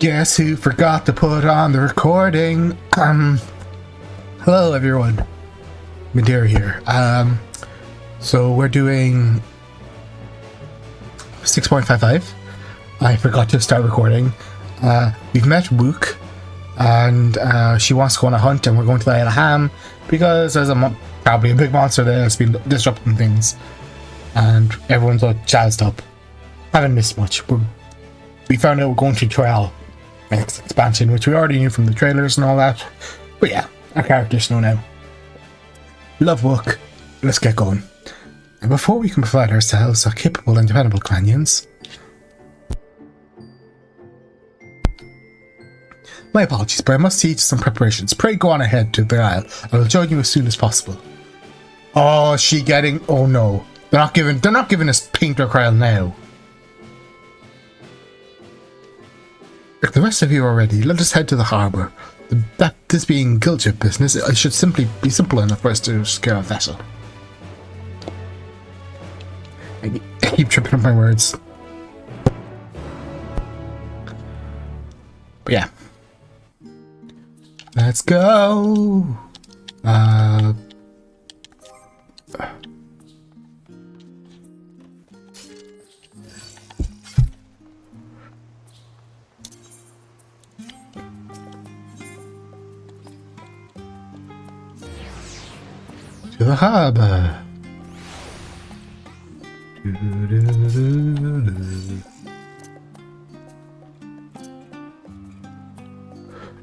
Guess who forgot to put on the recording? Hello everyone. Madeira here. So we're doing 6.55. I forgot to start recording. We've met Wook, and she wants to go on a hunt, and we're going to the Isle of Ham because there's probably a big monster there that's been disrupting things, and everyone's all jazzed up. Haven't missed much. We found out we're going to trial next expansion, which we already knew from the trailers and all that. But yeah, our characters know now. Love Wook. Let's get going. And before we can provide ourselves a capable and dependable Clanians, my apologies, but I must see to some preparations. Pray go on ahead to the Isle. I will join you as soon as possible. Oh, is she getting? Oh no, they're not giving us Painter Cryle now. If the rest of you are ready, let us head to the harbour. This being guild ship business, it should simply be simple enough for us to secure a vessel. I keep tripping up my words. But yeah. Let's go! To the harbour.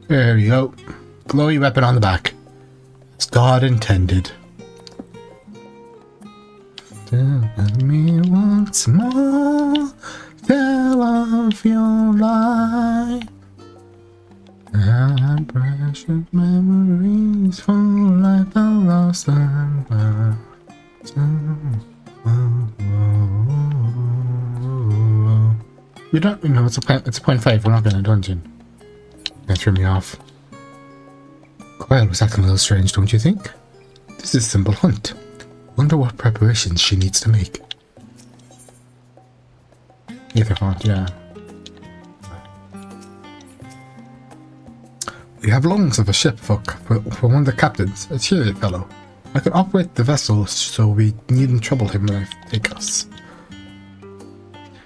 There we go. Glowy weapon on the back. As God intended. Tell me once more. Tell of your life. And precious memories for life are lost and found. We don't know it's a 0.5. We're not going to dungeon. That threw me off. Quail was acting a little strange, don't you think? This is a simple hunt. Wonder what preparations she needs to make. Either hunt, yeah. We have lungs of a ship for one of the captains, a cheery fellow. I can operate the vessel so we needn't trouble him when I take us.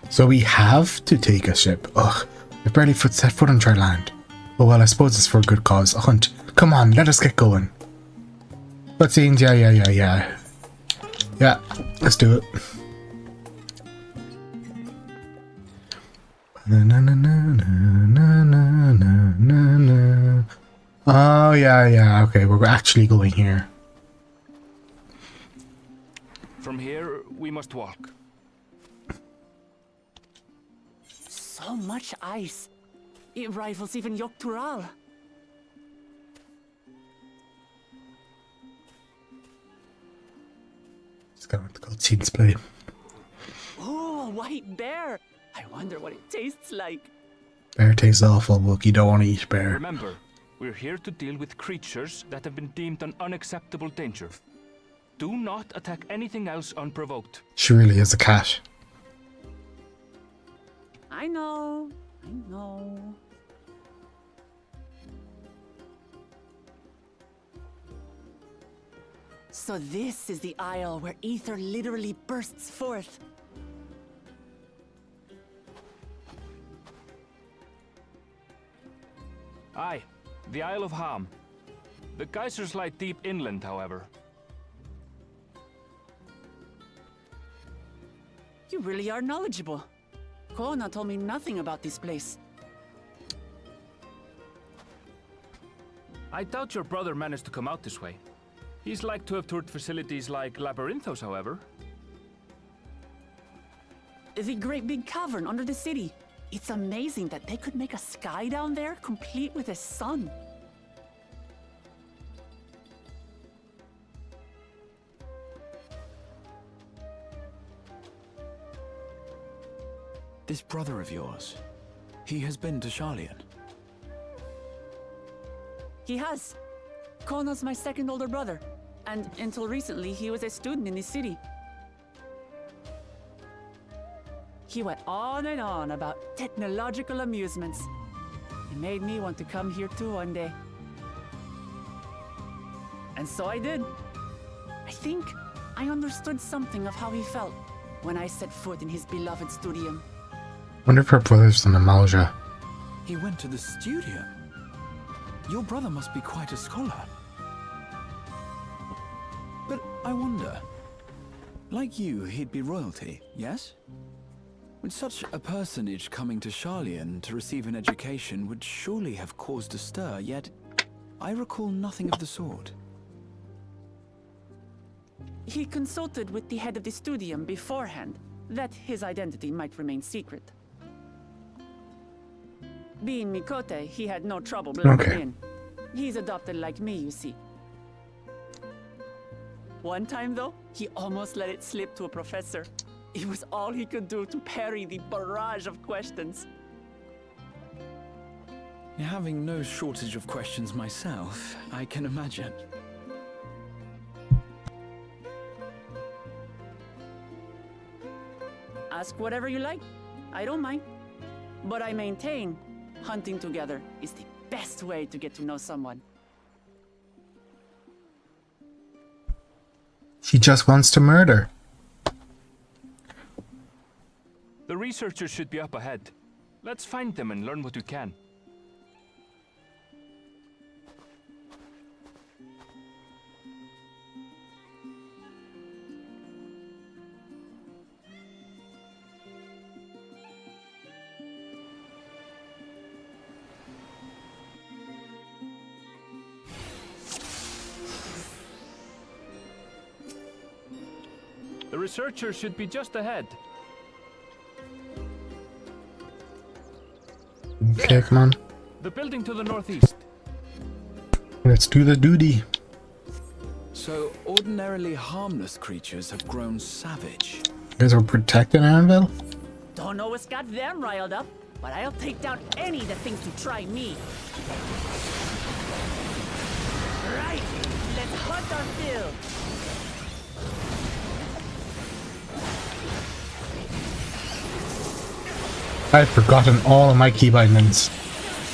So we have to take a ship. Ugh, I barely set foot on dry land. Oh well, I suppose it's for a good cause, a hunt. Come on, let us get going. Cutscenes, yeah. Yeah, let's do it. Oh, yeah, okay, we're actually going here. From here, we must walk. So much ice. It rivals even Yogg-Tural. Let's go with the cutscenes play. Oh, a white bear. I wonder what it tastes like. Bear tastes awful, Wook. You don't want to eat bear. Remember, we're here to deal with creatures that have been deemed an unacceptable danger. Do not attack anything else unprovoked. She really is a cat. I know. So this is the isle where ether literally bursts forth. Aye, the Isle of Ham. The geysers lie deep inland, however. You really are knowledgeable. Kona told me nothing about this place. I doubt your brother managed to come out this way. He's like to have toured facilities like Labyrinthos, however. The great big cavern under the city. It's amazing that they could make a sky down there complete with a sun. This brother of yours, he has been to Sharlayan. He has. Kona's my second older brother, and until recently he was a student in the city. He went on and on about technological amusements. It made me want to come here too one day. And so I did. I think I understood something of how he felt when I set foot in his beloved studium. Wonder if her brother's an Amalja. He went to the studio. Your brother must be quite a scholar. But I wonder, like you, he'd be royalty, yes? With such a personage coming to Charlian to receive an education would surely have caused a stir, yet I recall nothing of the sort. He consulted with the head of the studium beforehand, that his identity might remain secret. Being Mikote, he had no trouble blending in. He's adopted like me, you see. One time, though, he almost let it slip to a professor. It was all he could do to parry the barrage of questions. Having no shortage of questions myself, I can imagine. Ask whatever you like. I don't mind. But I maintain, hunting together is the best way to get to know someone. She just wants to murder. The researchers should be up ahead. Let's find them and learn what we can. The researchers should be just ahead. Okay, come on. The building to the northeast. Let's do the duty. So, ordinarily harmless creatures have grown savage. You guys are protecting Anvil? Don't know what's got them riled up, but I'll take down any that thinks to try me. Right, let's hunt our fill. I've forgotten all of my key bindings.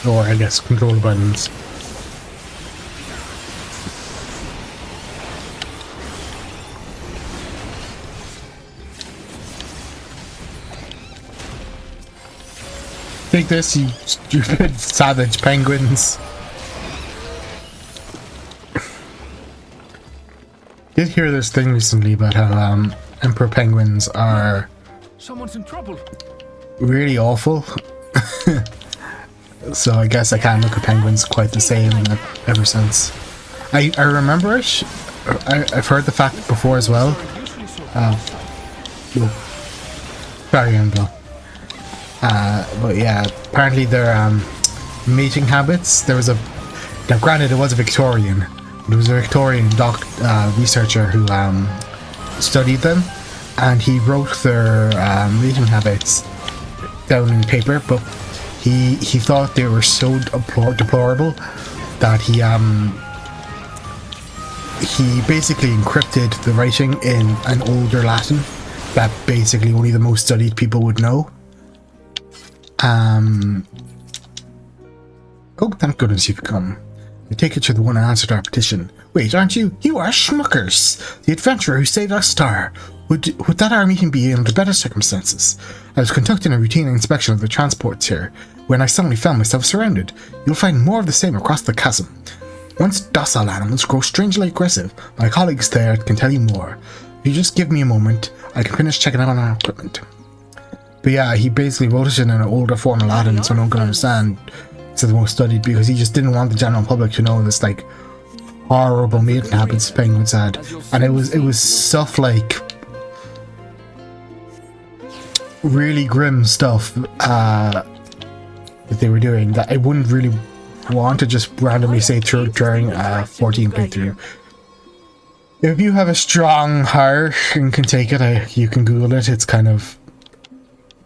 Or, I guess, control bindings. Take this, you stupid savage penguins. Did hear this thing recently about how emperor penguins are Someone's in trouble. really awful. So I guess I can't look at penguins quite the same ever since. I remember it. I've heard the fact before as well. Sorry, Angel. But yeah, apparently their mating habits. There was a. Now, granted, it was a Victorian. There was a Victorian researcher who studied them, and he wrote their mating habits down in paper. But he thought they were so deplorable that he basically encrypted the writing in an older Latin that basically only the most studied people would know. Oh, thank goodness you've come. I take it you're the one who answered our petition. Wait, aren't you? You are Schmuckers, the adventurer who saved our star. Would that our meeting be under better circumstances? I was conducting a routine inspection of the transports here when I suddenly found myself surrounded. You'll find more of the same across the chasm. Once docile animals grow strangely aggressive, my colleagues there can tell you more. If you just give me a moment, I can finish checking out on our equipment. But yeah, he basically wrote it in an older form of Latin so no one can understand. It's the most studied because he just didn't want the general public to know this like horrible mating habits penguins had, and it was stuff like really grim stuff that they were doing that I wouldn't really want to just randomly say during a 14 playthrough. If you have a strong heart and can take it, you can Google it. It's kind of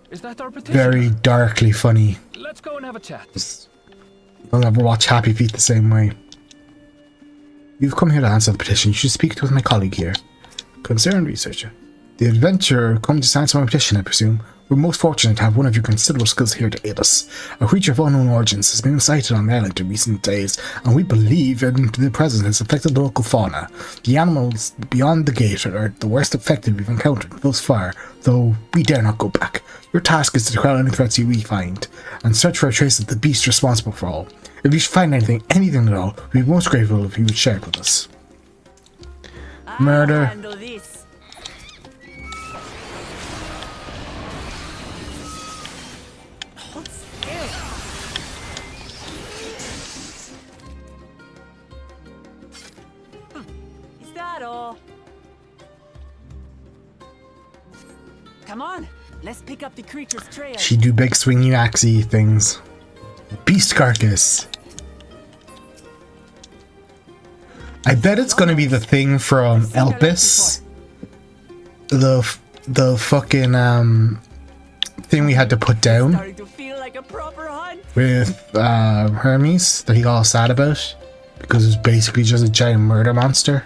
Is that our petition? very darkly funny. Let's go and have a chat. I'll never watch Happy Feet the same way. You've come here to answer the petition. You should speak with my colleague here. Concerned researcher. The adventurer come to sign some petition, I presume. We're most fortunate to have one of your considerable skills here to aid us. A creature of unknown origins has been sighted on the island in recent days, and we believe the presence has affected the local fauna. The animals beyond the gate are the worst affected we've encountered thus far, though we dare not go back. Your task is to quell any threats we find, and search for a trace of the beast responsible for all. If you find anything at all, we'd be most grateful if you would share it with us. Murder. Handle this. Is that all? Come on, let's pick up the creature's trail. She do big swingy axey things. Beast carcass. I bet it's gonna be the thing from Elpis. The fucking thing we had to put down Starting to feel like a proper hunt. with Hermes that he got all sad about because it was basically just a giant murder monster.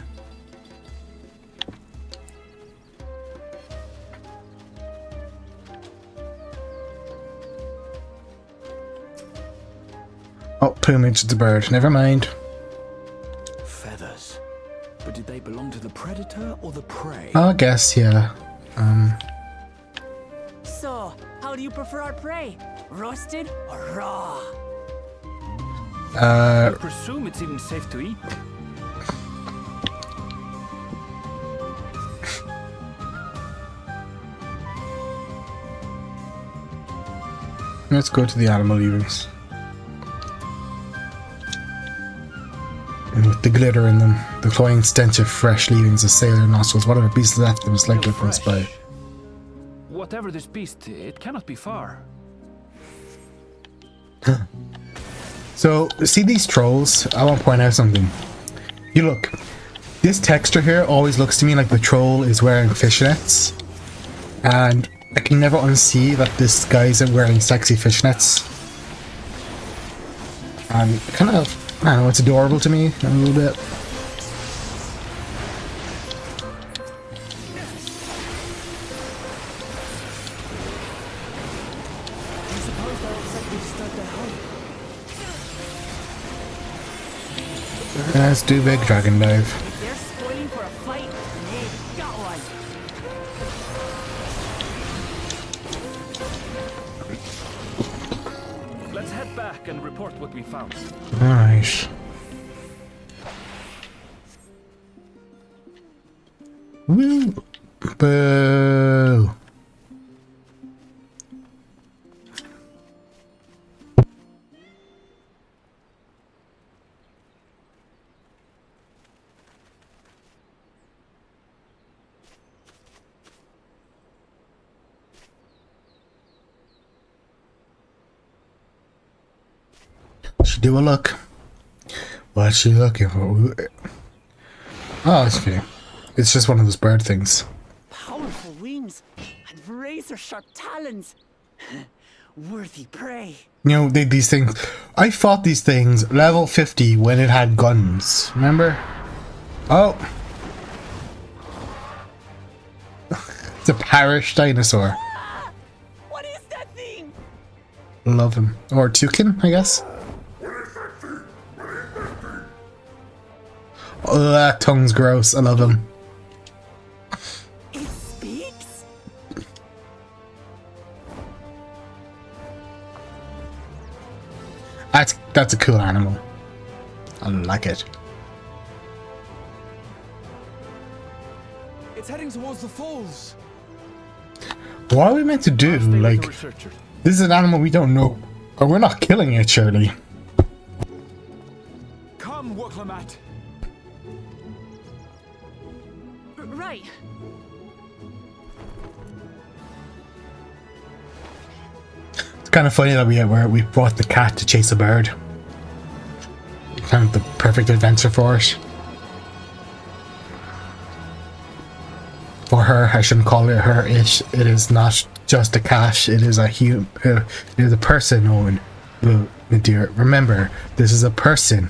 Oh, plumage, it's a bird. Never mind. Feathers. But did they belong to the predator or the prey? I guess, yeah. So, how do you prefer our prey? Roasted or raw? I presume it's even safe to eat. Let's go to the animal leavings. And with the glitter in them, the cloying stench of fresh leavings assail their nostrils. Whatever beast left them is likely from spy. Whatever this beast, it cannot be far. So, see these trolls? I want to point out something. You look. This texture here always looks to me like the troll is wearing fishnets. And I can never unsee that this guy's wearing sexy fishnets. And kind of, I don't know, it's adorable to me a little bit. Let's do big dragon dive. If they're spoiling for a fight, they've got one. Let's head back and report what we found. Nice. Woo! Boo! She do a look. What's she looking for? Oh, it's okay. It's just one of those bird things. Powerful wings and razor-sharp talons. Worthy prey. You know, these things. I fought these things level 50 when it had guns. Remember? Oh. It's a parish dinosaur. Ah, what is that thing? Love him. Or toucan, I guess. Oh, that tongue's gross. I love him. It speaks? That's a cool animal. I like it. It's heading towards the falls. What are we meant to do? Stay with the Like, researchers. this is an animal we don't know. Or we're not killing it, surely. Come, Woklamat. Right. It's kind of funny that we brought the cat to chase a bird. Kind of the perfect adventure for it. For her, I shouldn't call it her. It is not just a cat. It is a it is a person, Owen. Dear, remember, this is a person.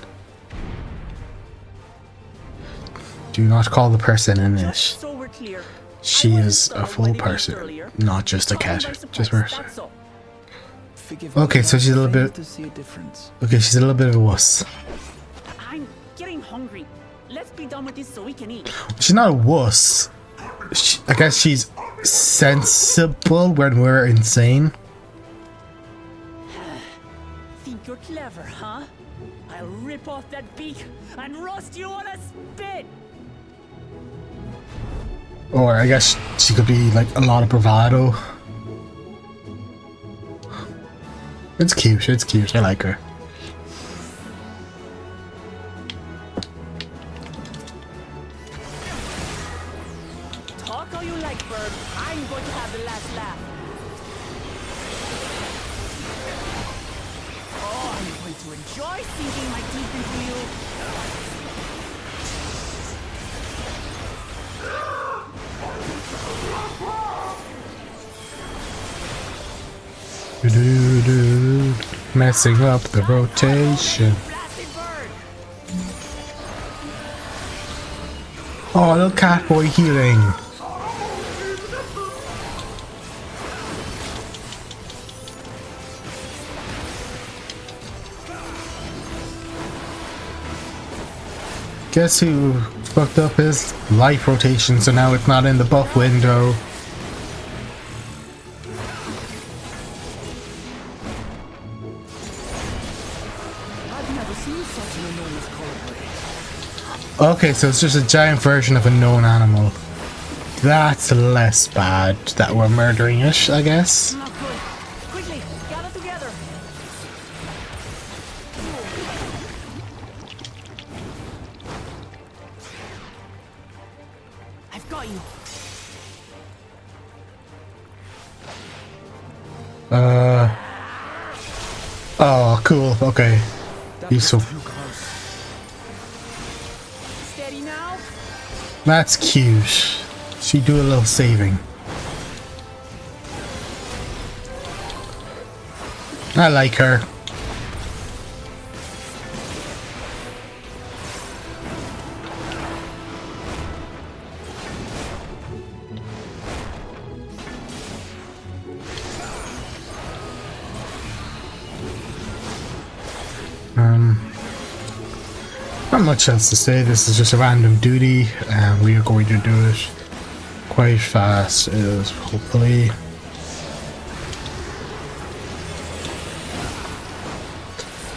Do not call the person in Just this. so we're clear, She is a full person, not just a cat. Just first. Forgive me, Okay, so but she's a little I fail bit. to see a difference. Okay, she's a little bit of a wuss. I'm getting hungry. Let's be done with this so we can eat. She's not a wuss. I guess she's sensible when we're insane. Think you're clever, huh? I'll rip off that beak and roast you on a spit. Or I guess she could be like a lot of bravado. It's cute, it's cute, I like her. Talk all you like, bird. I'm going to have the last laugh. Oh, I'm going to enjoy sinking my teeth into you. Do-do-do. Messing up the rotation. Blasted bird. Oh, little cat boy healing. Guess who fucked up his life rotation, so now it's not in the buff window. I've never seen such an enormous colibri. Okay, so it's just a giant version of a known animal. That's less bad that we're murdering it, I guess. Not good. Quickly, gather together. I've got you. Oh, cool. Okay. Useful. Steady now. That's cute. She do a little saving. I like her. Not much else to say. This is just a random duty, and we are going to do it quite fast. Is hopefully.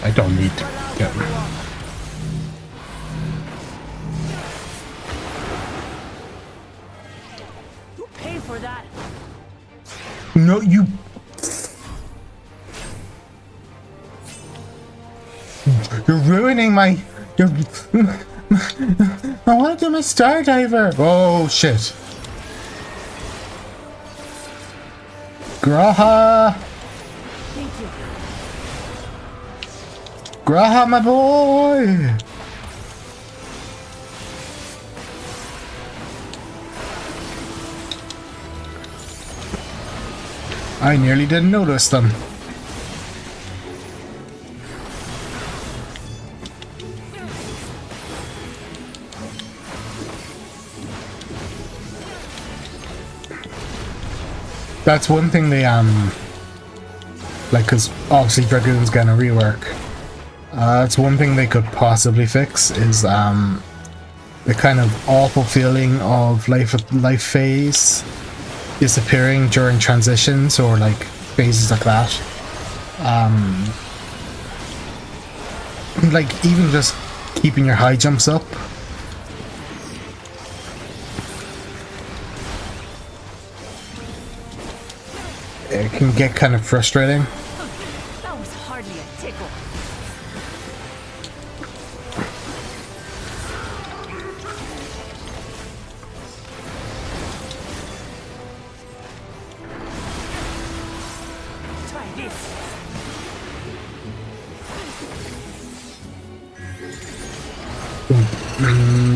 I don't need to get. You pay for that. No, you. You're ruining my. You're. I want to do my star diver. Oh shit. Graha. Thank you. Graha, my boy. I nearly didn't notice them. That's one thing they like, cause obviously Dragoon's gonna rework. That's one thing they could possibly fix is the kind of awful feeling of life phase disappearing during transitions or like phases like that. Like even just keeping your high jumps up. It can get kind of frustrating. That was hardly a tickle. Try this.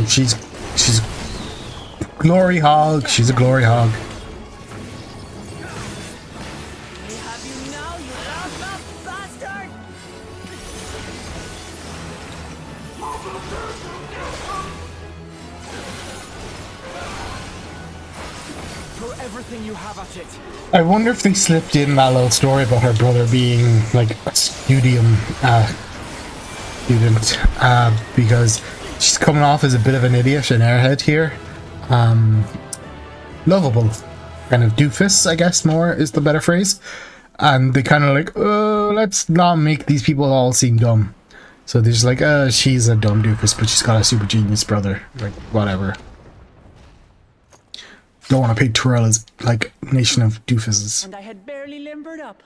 She's glory hog. She's a glory hog. We have you now, you loudmouth bastard! Throw everything you have at it. I wonder if they slipped in that little story about her brother being like a studium student, because she's coming off as a bit of an idiot and airhead here. Lovable, kind of doofus, I guess, more is the better phrase. And they kind of like, oh, let's not make these people all seem dumb. So they're just like, she's a dumb doofus, but she's got a super genius brother. Like, whatever. Don't want to paint Tyrell as like nation of doofuses. And I had barely limbered up.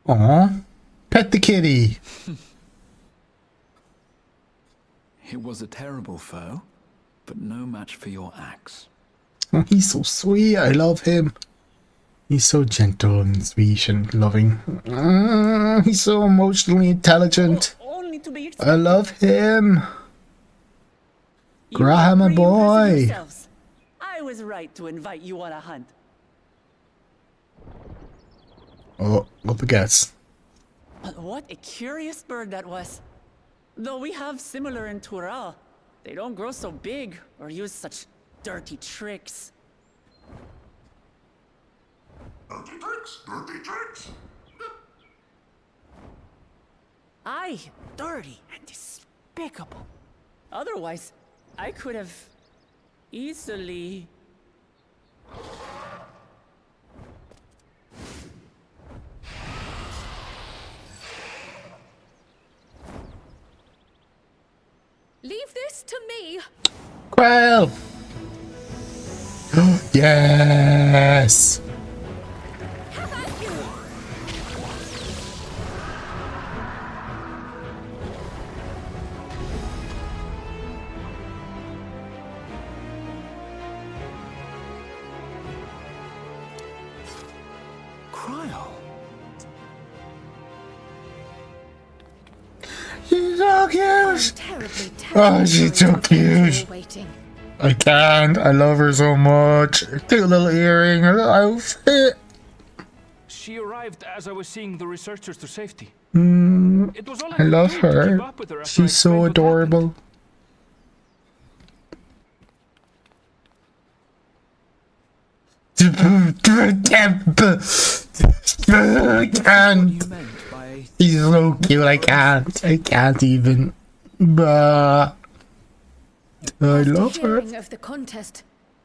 Aw, pet the kitty. It was a terrible foe, but no match for your axe. Oh, he's so sweet. I love him. He's so gentle and sweet and loving. He's so emotionally intelligent. Oh, only to be I love him. Graham, a boy. I was right to invite you on a hunt. Oh, up it gets. But what a curious bird that was. Though we have similar in Tyrell, they don't grow so big or use such dirty tricks. Dirty tricks, dirty tricks. Aye, dirty and despicable. Otherwise, I could have easily... Leave this to me. Quail. Yes. How about you? Cryo. She's so cute. Terribly, Oh, she's so cute. Waiting. I can't. I love her so much. Cute little earring, her little outfit. She arrived as I was seeing the researchers to safety. It was all I could love do to her. keep up with her after I She's so explained what happened. adorable. I can't. You meant by He's so cute. I can't even. Bah. I After love her. hearing of the contest,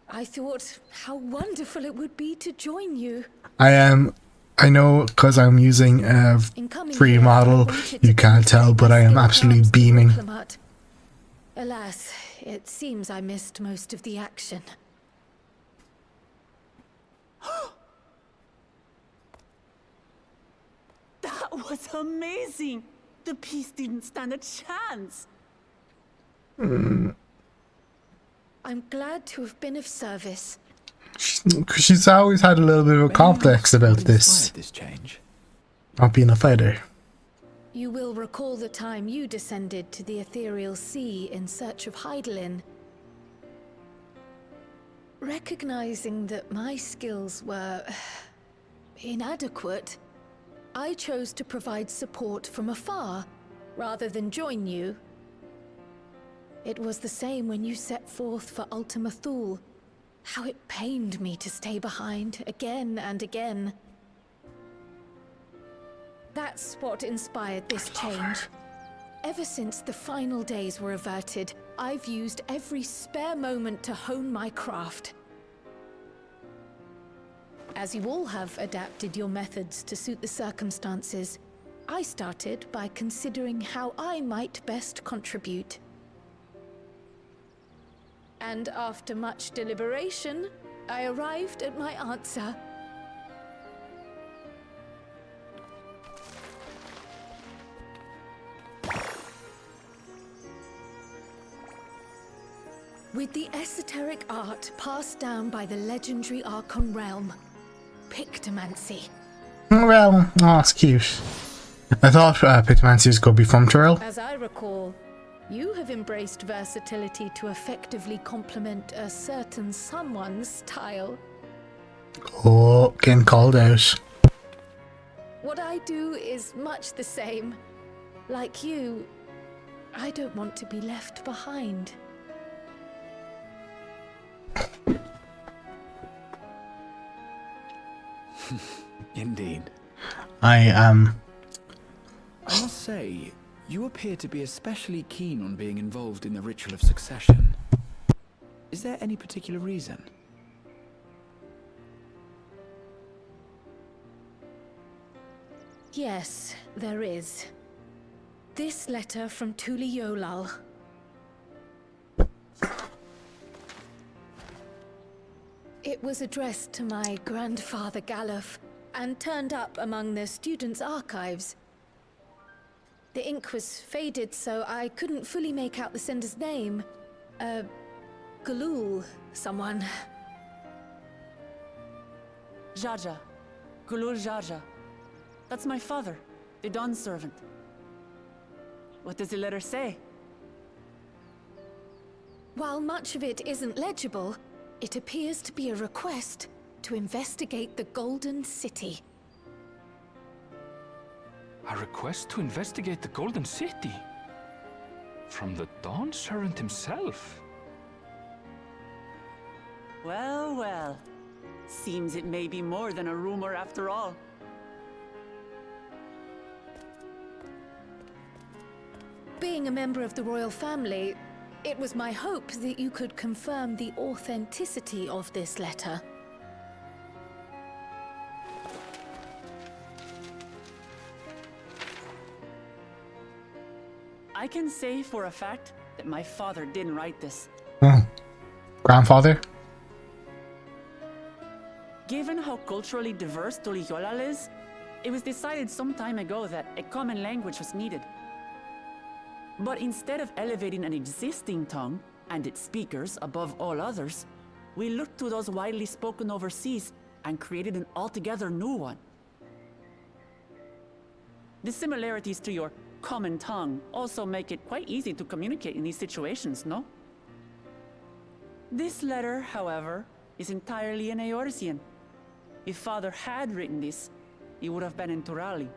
I thought how wonderful it would be to join you. I know because I'm using a In coming free here, I model. wanted You to can't tell, but I am skill absolutely arms to beaming. diplomat. Alas, it seems I missed most of the action. That was amazing! The piece didn't stand a chance! I'm glad to have been of service. She's always had a little bit of a complex about this, inspired this change? not being a fighter. You will recall the time you descended to the ethereal sea in search of Heidelin. Recognizing that my skills were inadequate, I chose to provide support from afar rather than join you. It was the same when you set forth for Ultima Thule. How it pained me to stay behind again and again. That's what inspired this change. Ever since the final days were averted, I've used every spare moment to hone my craft. As you all have adapted your methods to suit the circumstances, I started by considering how I might best contribute. And after much deliberation, I arrived at my answer. With the esoteric art passed down by the legendary Archon realm, Pictomancy. Well, oh, it's cute. I thought Pictomancy was going to be from Tyrell. As I recall, you have embraced versatility to effectively complement a certain someone's style. Oh, getting called out. What I do is much the same. Like you, I don't want to be left behind. Indeed. I must say, you appear to be especially keen on being involved in the ritual of succession. Is there any particular reason? Yes, there is. This letter from Tuli Yolal. It was addressed to my grandfather Galuf and turned up among the students' archives. The ink was faded, so I couldn't fully make out the sender's name. Galul, someone. Jaja. Gulul Jaja. That's my father, the Dawn servant. What does the letter say? While much of it isn't legible, it appears to be a request to investigate the Golden City. A request to investigate the Golden City? From the Dawn servant himself? Well, well. Seems it may be more than a rumor after all. Being a member of the royal family, it was my hope that you could confirm the authenticity of this letter. I can say for a fact that my father didn't write this. grandfather? Given how culturally diverse Tuli Yolal is, it was decided some time ago that a common language was needed. But instead of elevating an existing tongue and its speakers above all others, we looked to those widely spoken overseas and created an altogether new one. The similarities to your common tongue also make it quite easy to communicate in these situations, no? This letter, however, is entirely in Eorzean. If Father had written this, it would have been in Turali.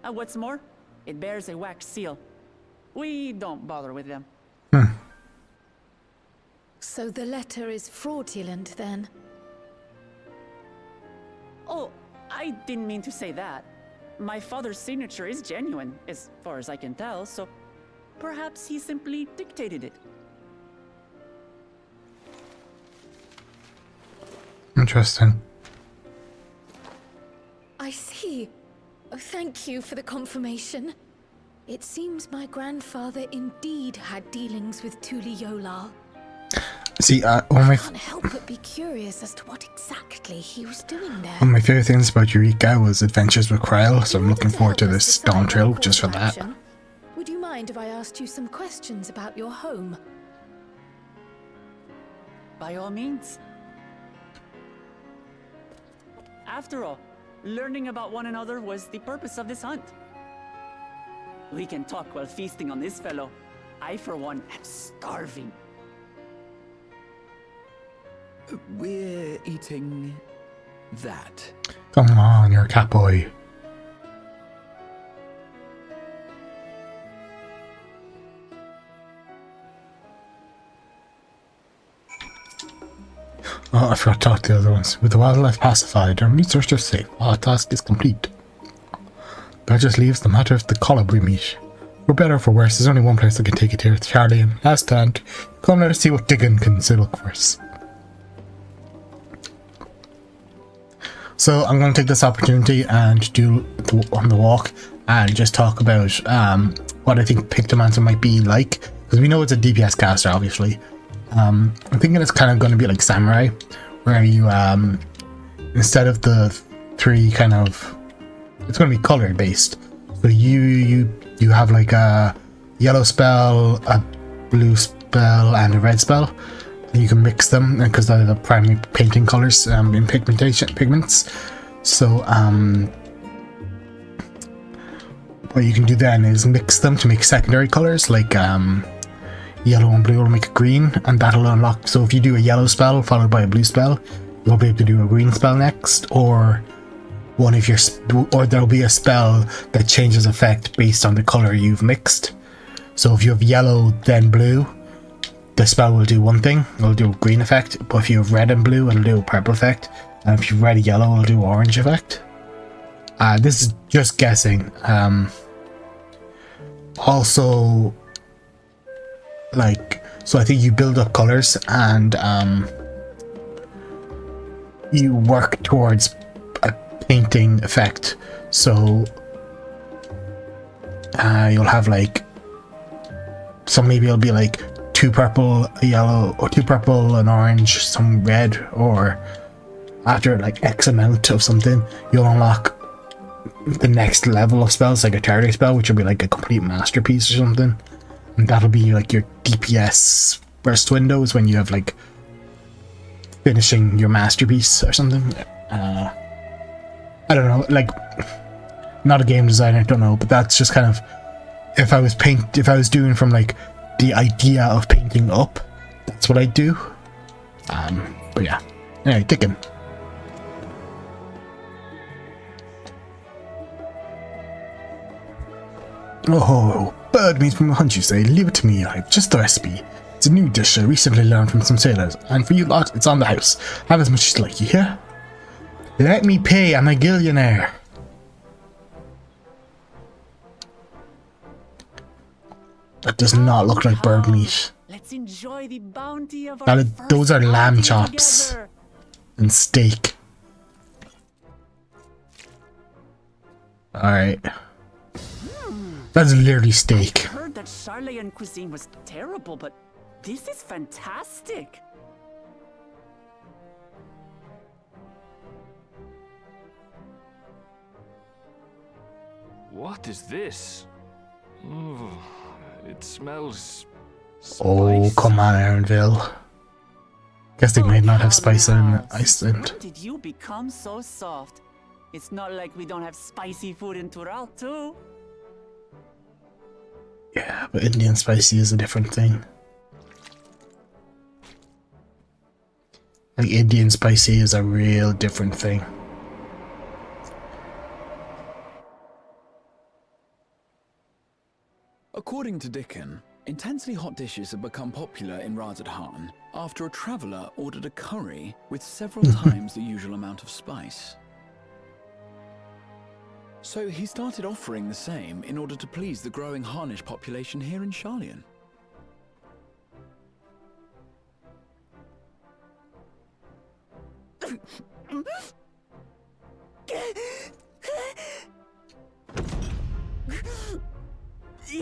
And what's more, it bears a wax seal. We don't bother with them. So the letter is fraudulent, then? Oh, I didn't mean to say that. My father's signature is genuine, as far as I can tell, so perhaps he simply dictated it. Interesting. I see. Oh, thank you for the confirmation. It seems my grandfather indeed had dealings with Tuli Yolal. See, I can't help but be curious as to what exactly he was doing there. one of my favorite things about Eureka was Adventures with Kryl, so I'm looking forward to this Dawn Trail just for that. Would you mind if I asked you some questions about your home? By all means. After all, learning about one another was the purpose of this hunt. We can talk while feasting on this fellow. I, for one, am starving. We're eating that. Come on, you're a cat boy. Oh, I forgot to talk to the other ones. With the wildlife pacified, our research is safe. Our task is complete. That just leaves the matter of the colibri meat. For better or for worse, there's only one place that can take it here. It's Charlie and last stand. Come let us see what digging can still look for us. So I'm going to take this opportunity and do on the walk and just talk about what I think Pictomancer might be like, because we know it's a DPS caster, obviously. I'm thinking it's kind of going to be like Samurai, where you instead of the three kind of, it's going to be color based. So you have like a yellow spell, a blue spell, and a red spell. And you can mix them because they're the primary painting colors in pigments. So what you can do then is mix them to make secondary colors, like yellow and blue will make a green, and that'll unlock. So if you do a yellow spell followed by a blue spell, you'll be able to do a green spell next, or one of your or there'll be a spell that changes effect based on the color you've mixed. So if you have yellow then blue, the spell will do one thing, it'll do a green effect, but if you have red and blue, it'll do a purple effect, and if you have red and yellow, it'll do orange effect. This is just guessing. Also, like, so I think you build up colors and you work towards a painting effect. So you'll have like, so maybe it'll be like 2 purple, a yellow, or 2 purple, an orange, some red, or after like X amount of something, you'll unlock the next level of spells, like a target spell, which will be like a complete masterpiece or something. And that'll be like your DPS burst windows when you have like finishing your masterpiece or something. I don't know, like, not a game designer, don't know, but that's just kind of, if I was doing from like the idea of painting up, that's what I'd do. But yeah, anyway, Dickon. Oh, bird meat from the hunt, you say? Leave it to me, I've just the recipe. It's a new dish I recently learned from some sailors, and for you lot, it's on the house. Have as much as you like, you hear? Let me pay, I'm a gillionaire. That does not look like bird meat. Let's enjoy the bounty of our Those are lamb first party chops together. and steak. Alright. That's literally steak. I heard that Charlian cuisine was terrible, but this is fantastic. What is this? Oh, it smells Oh, spicy. come on, Aaronville. Guess they might not have spice in Iceland. When did you become so soft? It's not like we don't have spicy food in Tural too. Yeah, but Indian spicy is a different thing. Like, Indian spicy is a real different thing. According to Dickon, intensely hot dishes have become popular in Razadhan after a traveller ordered a curry with several times the usual amount of spice. So he started offering the same in order to please the growing Harnish population here in Charlian.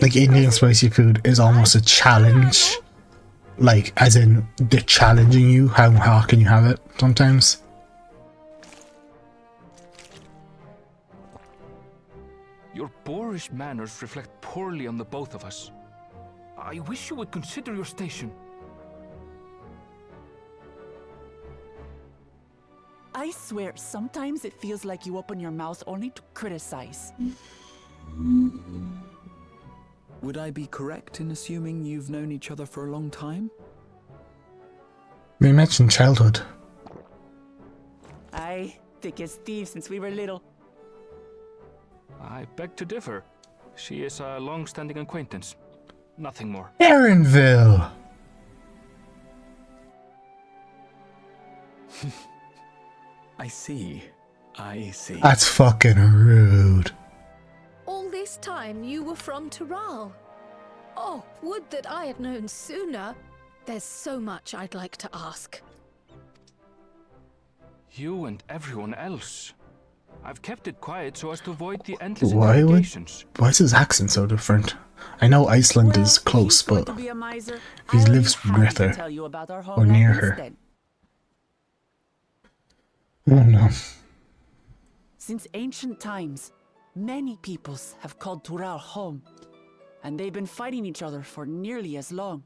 Like, Indian spicy food is almost a challenge. Like, as in, they're challenging you. How hot can you have it sometimes? Your boorish manners reflect poorly on the both of us. I wish you would consider your station. I swear, sometimes it feels like you open your mouth only to criticize. Would I be correct in assuming you've known each other for a long time? We mentioned childhood. Aye, thick as thieves since we were little. I beg to differ. She is a long-standing acquaintance. Nothing more. Aaronville! I see. I see. That's fucking rude. All this time you were from Tural. Oh, would that I had known sooner. There's so much I'd like to ask. You and everyone else. I've kept it quiet so as to avoid the endless Why interrogations. is his accent so different? I know Iceland Well, is if close, you swear but to be a miser, he I'll be lives happy with to her, tell you about our or homeland near her. instead. I don't know. Since ancient times, many peoples have called Tural home, and they've been fighting each other for nearly as long.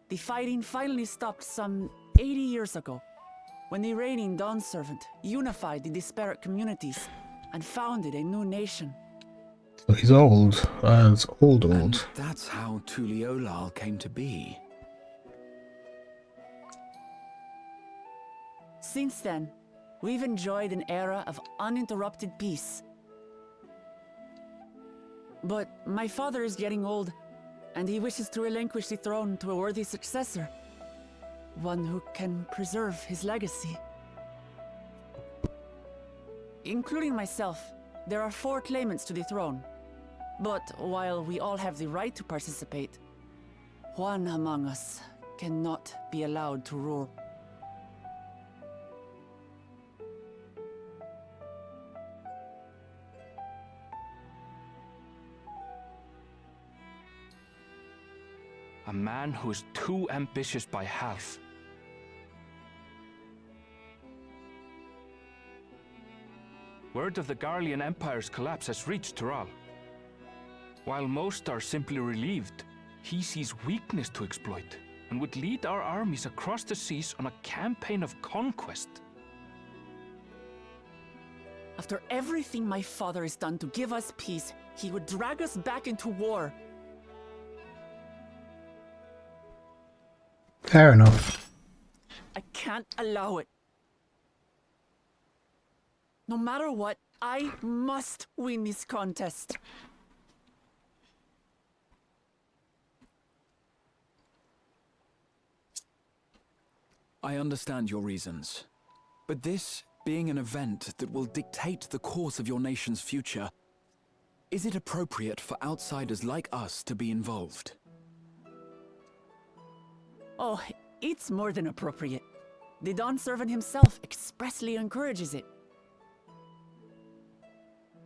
The fighting finally stopped some 80 years ago, when the reigning Dawn Servant unified the disparate communities and founded a new nation. So he's old. It's old. And that's how Tuliolal came to be. Since then, we've enjoyed an era of uninterrupted peace. But my father is getting old, and he wishes to relinquish the throne to a worthy successor. One who can preserve his legacy. Including myself, there are 4 claimants to the throne. But while we all have the right to participate, one among us cannot be allowed to rule. A man who is too ambitious by half. Word of the Garlean Empire's collapse has reached Tural. While most are simply relieved, he sees weakness to exploit and would lead our armies across the seas on a campaign of conquest. After everything my father has done to give us peace, he would drag us back into war. Fair enough. I can't allow it. No matter what, I must win this contest. I understand your reasons. But this being an event that will dictate the course of your nation's future, is it appropriate for outsiders like us to be involved? Oh, it's more than appropriate. The Dawn Servant himself expressly encourages it.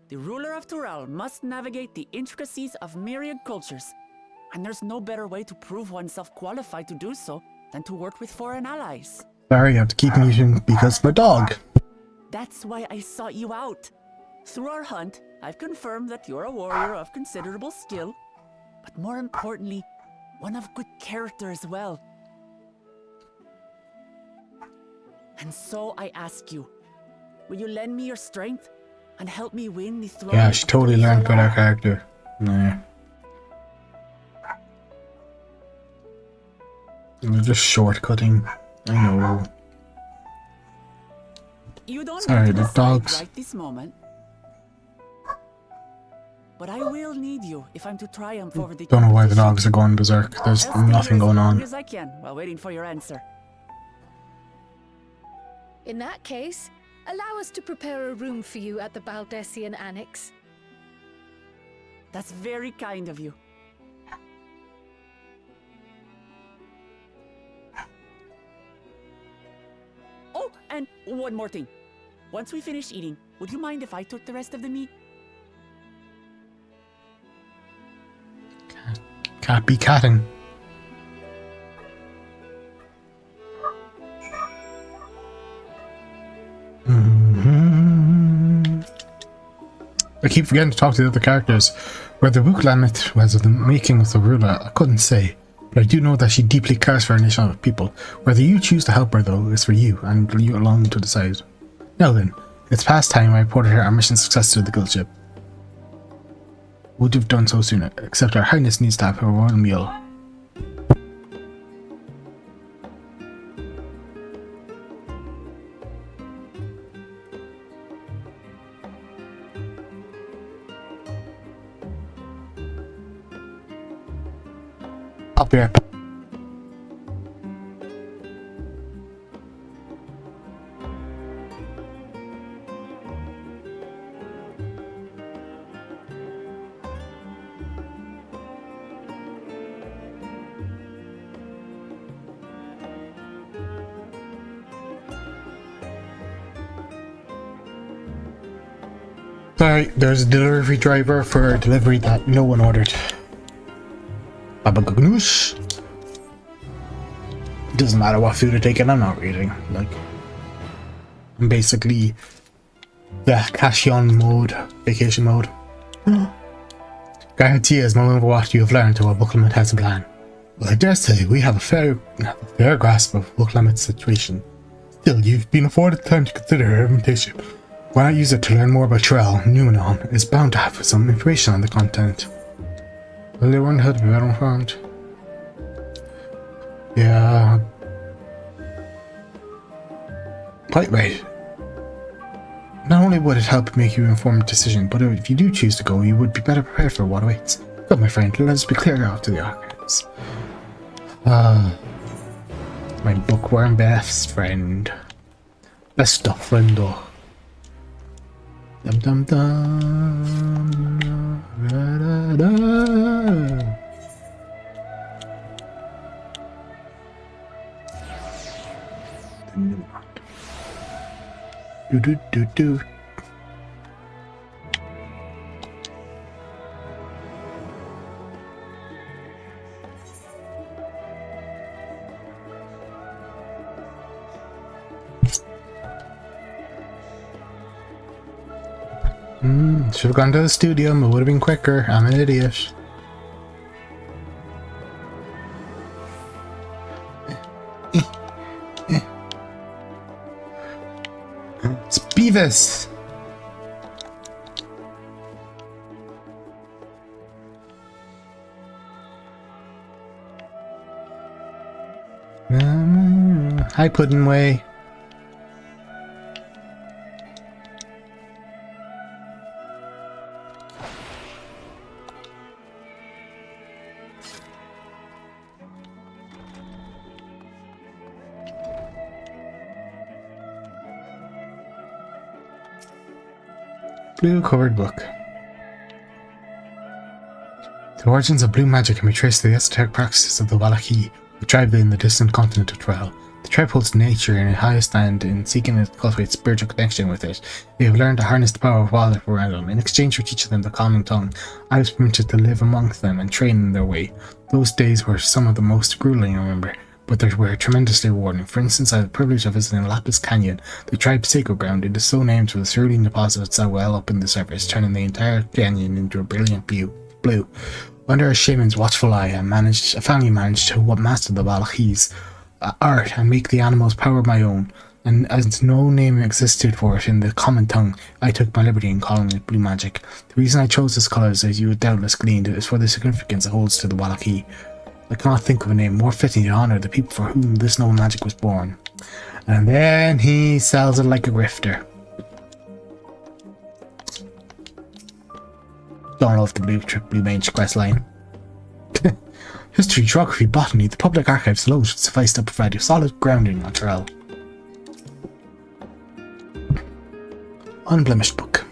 The ruler of Tural must navigate the intricacies of myriad cultures, and there's no better way to prove oneself qualified to do so than to work with foreign allies. Sorry, I have to keep eating because of my dog. That's why I sought you out. Through our hunt, I've confirmed that you're a warrior of considerable skill, but more importantly, one of good character as well. And so I ask you, will you lend me your strength and help me win the throne? Yeah, she totally learned by that character. Nah. We're just shortcutting. I know. You don't Sorry, need to the decide dogs. right this moment. But I will need you if I'm to triumph over the Don't know why the competition. dogs are going berserk. There's I'll stay here nothing going as long on. as I can while waiting for your answer. In that case, allow us to prepare a room for you at the Baldessian Annex. That's very kind of you. Oh, and one more thing. Once we finish eating, would you mind if I took the rest of the meat? Can't be catting. I keep forgetting to talk to the other characters. Whether Wuklamit was of the making of the ruler, I couldn't say. But I do know that she deeply cares for her nation of people. Whether you choose to help her, though, is for you, and you alone to decide. Now then, it's past time I reported our mission success to the guild ship. Would have done so sooner, except our highness needs to have her royal meal. I'll be right back. Sorry, there's a delivery driver for a delivery that no one ordered. Baba Ganoush. Doesn't matter what food I take in, I'm not eating. Like, I'm basically the Cashion mode, vacation mode. Guarantee is no longer what you have learned to what Booklamit has a plan. Well, I dare say we have a fair grasp of Booklamid's situation. Still, you've been afforded time to consider her invitation. Why not use it to learn more about Tural? Numenon is bound to have some information on the content. Well, they weren't how to be better informed. Yeah. Quite right. only would it help make you an informed decision, but if you do choose to go, you would be better prepared for what awaits. Good, my friend, let us be clear off to the archives. My bookworm best friend. Best of friendo. Dum dum dum. Da, da, da. Do do do do. Should have gone to the studio, it would have been quicker. I'm an idiot. It's Beavis! Hi, Puddin'Way. Blue covered book. The origins of blue magic can be traced to the esoteric practices of the Wallachie, a tribe in the distant continent of Tyrell. The tribe holds nature in a high stand in seeking to cultivate spiritual connection with it. They have learned to harness the power of wildlife around them. In exchange for teaching them the common tongue, I was permitted to live amongst them and train in their way. Those days were some of the most grueling I remember, but they were tremendously rewarding. For instance, I had the privilege of visiting Lapis Canyon, the tribe's sacred ground. It is so named for the cerulean deposits that well up in the surface, turning the entire canyon into a brilliant blue. Under a shaman's watchful eye, a family managed to master the Wallachie's art and make the animal's power my own. And as no name existed for it in the common tongue, I took my liberty in calling it blue magic. The reason I chose this colour, as you would doubtless gleaned, is for the significance it holds to the Wallachie. I cannot think of a name more fitting to honour the people for whom this noble magic was born. And then he sells it like a grifter. Don't know if the blue mage quest line. History, geography, botany, the public archives alone should suffice to provide a solid grounding on Tyrell. Unblemished book.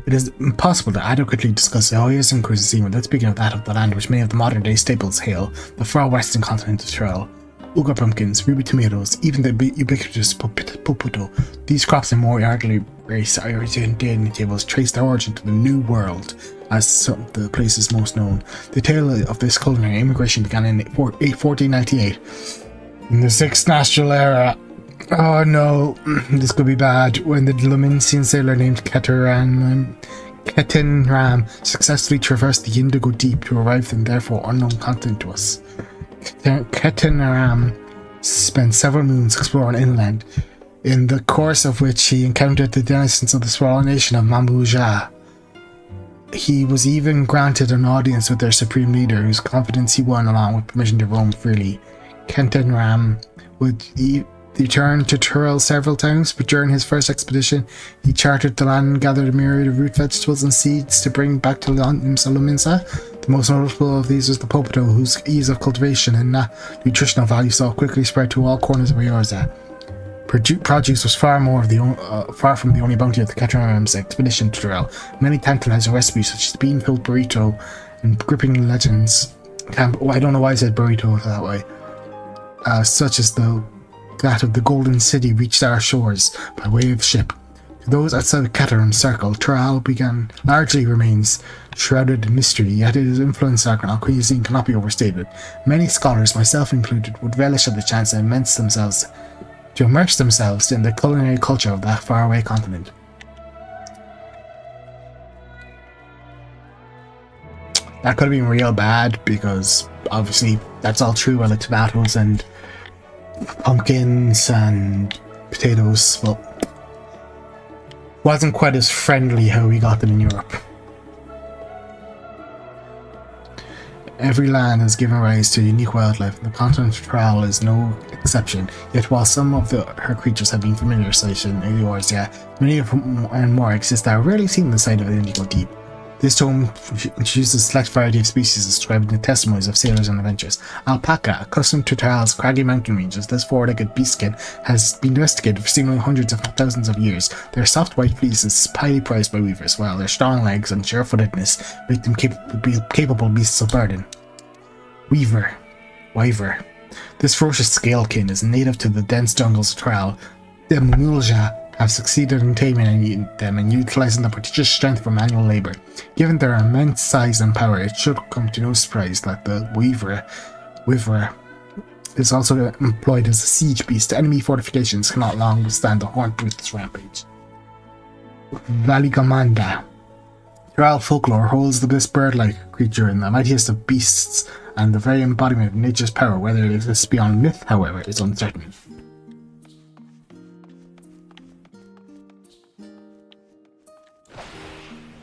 It is impossible to adequately discuss the Oyers and cuisine without speaking of that of the land which many of the modern-day staples hail, the far western continent of Tyrell. Uga pumpkins, ruby tomatoes, even the ubiquitous popoto. These crops and more arguably race Irish dining tables trace their origin to the New World, as some of the places most known. The tale of this culinary immigration began in 1498. In the Sixth National Era. Oh no, this could be bad. When the Luminsian sailor named Ketenram successfully traversed the Indigo Deep to arrive in therefore unknown continent to us. Ketenram spent several moons exploring inland, in the course of which he encountered the denizens of the sprawling nation of Mambuja. He was even granted an audience with their supreme leader, whose confidence he won along with permission to roam freely. Ketenram would returned to Tyrell several times, but during his first expedition, he charted the land and gathered a myriad of root vegetables and seeds to bring back to Luminsa. The most notable of these was the popoto, whose ease of cultivation and nutritional value saw quickly spread to all corners of Eorza. Produce was far from the only bounty of the Ketenram's expedition to Tyrell. Many tantalizing recipes, such as the bean-filled burrito and gripping legends. I don't know why I said burrito that way. Such as that of the Golden City reached our shores by way of ship. To those outside the Ketenram circle, Tyrell largely remains shrouded in mystery, yet its influence on cuisine cannot be overstated. Many scholars, myself included, would relish at the chance to immerse themselves in the culinary culture of that faraway continent. That could have been real bad, because obviously that's all true about the tomatoes and pumpkins and potatoes. Well, wasn't quite as friendly how we got them in Europe. Every land has given rise to unique wildlife, and the continent of Tral is no exception. Yet while some of her creatures have been familiar sights in Eorzea, many of them and more exist that are rarely seen in the sight of the Indigo Deep. This tome introduces a select variety of species described in the testimonies of sailors and adventurers. Alpaca, accustomed to Tral's craggy mountain ranges, this four-legged beast skin has been domesticated for seemingly hundreds if not thousands of years. Their soft white fleece is highly prized by weavers, while their strong legs and sure-footedness make them capable beasts of burden. Wyver. This ferocious scalekin is native to the dense jungles of Tral. The Mulja have succeeded in taming them and utilizing their prodigious strength for manual labor. Given their immense size and power, it should come to no surprise that the Wyver is also employed as a siege beast. Enemy fortifications cannot long withstand the Hornbrooth's rampage. Valigamanda. Tral folklore holds this bird-like creature in the mightiest of beasts and the very embodiment of nature's power. Whether it exists beyond myth, however, is uncertain.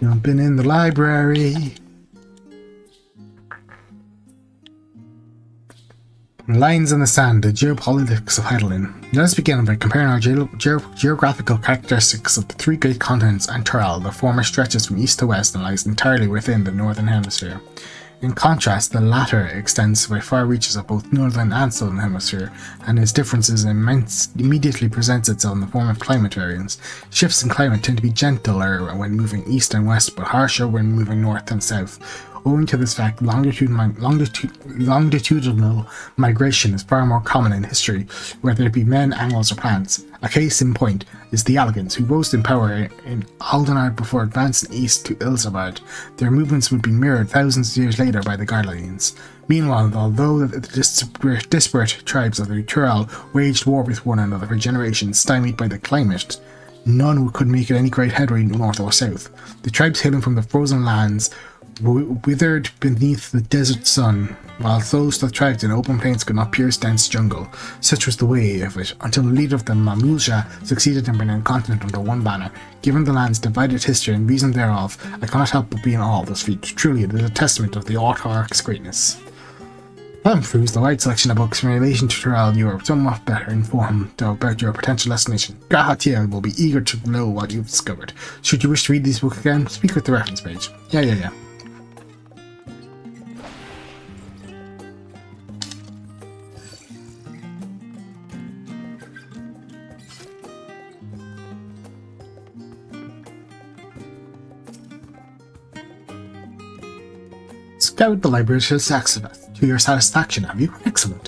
Jumping in the library. Lines in the sand, the geopolitics of Heidelin. Let us begin by comparing our geographical characteristics of the three great continents and Tral. The former stretches from east to west and lies entirely within the northern hemisphere. In contrast, the latter extends by far reaches of both northern and southern hemisphere, and its differences immediately presents itself in the form of climate variance. Shifts in climate tend to be gentler when moving east and west, but harsher when moving north and south. Owing to this fact, longitudinal migration is far more common in history, whether it be men, animals, or plants. A case in point is the Alligans, who rose in power in Aldenard before advancing east to Ilsabard. Their movements would be mirrored thousands of years later by the Garleans. Meanwhile, although the disparate tribes of the Tral waged war with one another for generations, stymied by the climate, none could make it any great headway north or south. The tribes hailing from the frozen lands withered beneath the desert sun, while those that thrived in open plains could not pierce dense jungle. Such was the way of it, until the leader of the Mamulja succeeded in bringing a continent under one banner. Given the land's divided history and reason thereof, I cannot help but be in awe of this feat. Truly, it is a testament of the autarch's greatness. Having perused the wide selection of books in relation to Tral, you are somewhat better informed about your potential destination. Gahatia will be eager to know what you've discovered. Should you wish to read these books again, speak with the reference page. Yeah. Scoured the library to your satisfaction, have you? Excellent.